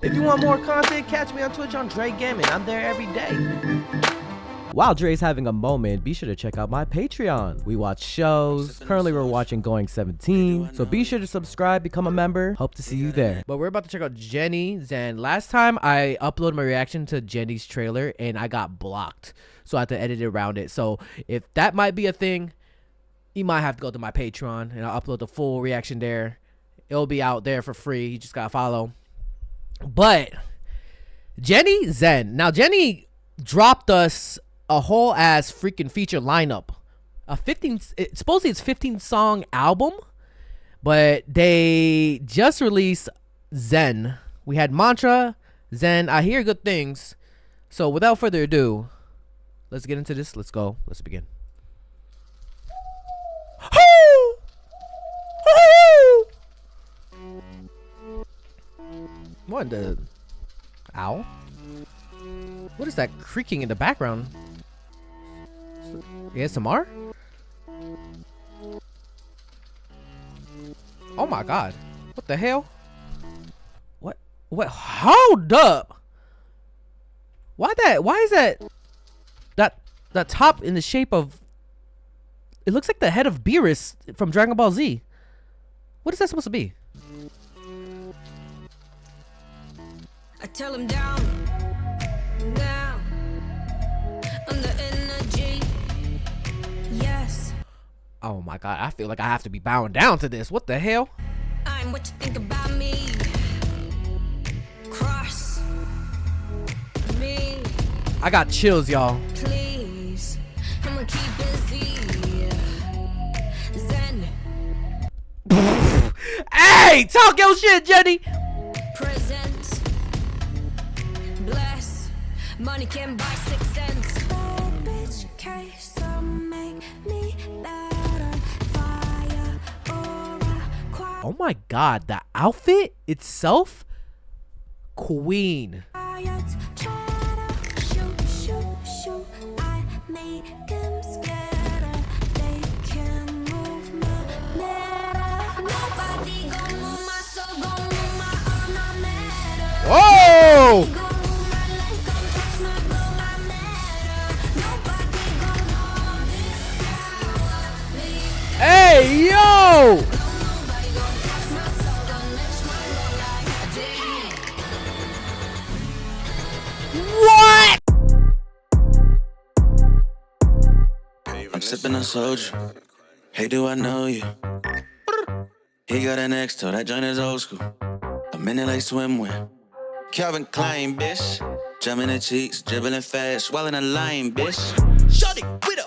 If you want more content, catch me on Twitch on JREAMERS. I'm there every day. While Dre's having a moment, be sure to check out my Patreon. We watch shows. Currently, we're watching Going 17. So be sure to subscribe, become a member. Hope to see you there. But we're about to check out JENNIE, ZEN. Last time, I uploaded my reaction to JENNIE's trailer, and I got blocked. So I had to edit it around it. So if that might be a thing, you might have to go to my Patreon, and I'll upload the full reaction there. It'll be out there for free. You just gotta follow. But JENNIE, ZEN. Now, JENNIE dropped us a whole ass freaking feature lineup. Supposedly it's 15 song album, but they just released ZEN. We had Mantra, ZEN. I hear good things. So without further ado, let's get into this. Let's go. Let's begin. What the owl? What is that creaking in the background? ASMR? Oh my god. What the hell? What? Hold up. Why is that top in the shape of, it looks like the head of Beerus from Dragon Ball Z. What is that supposed to be? I tell him down. Oh my god, I feel like I have to be bowing down to this. What the hell? I'm what you think about me. Cross me. I got chills, y'all. Please, I'm gonna keep busy. ZEN. Hey, talk your shit, JENNIE. Present. Bless. Money can buy 6 cents. Bad bitch case, so make me better. Oh my god, the outfit itself, queen. Whoa! Hey, yo! What? I'm sipping on soju. Hey, do I know you? He got an ex, so that joint is old school. I'm in it like swimwear. Calvin Klein, bitch. Jumping the cheeks, dribbling fast, swallowing a line, bitch. Shorty with a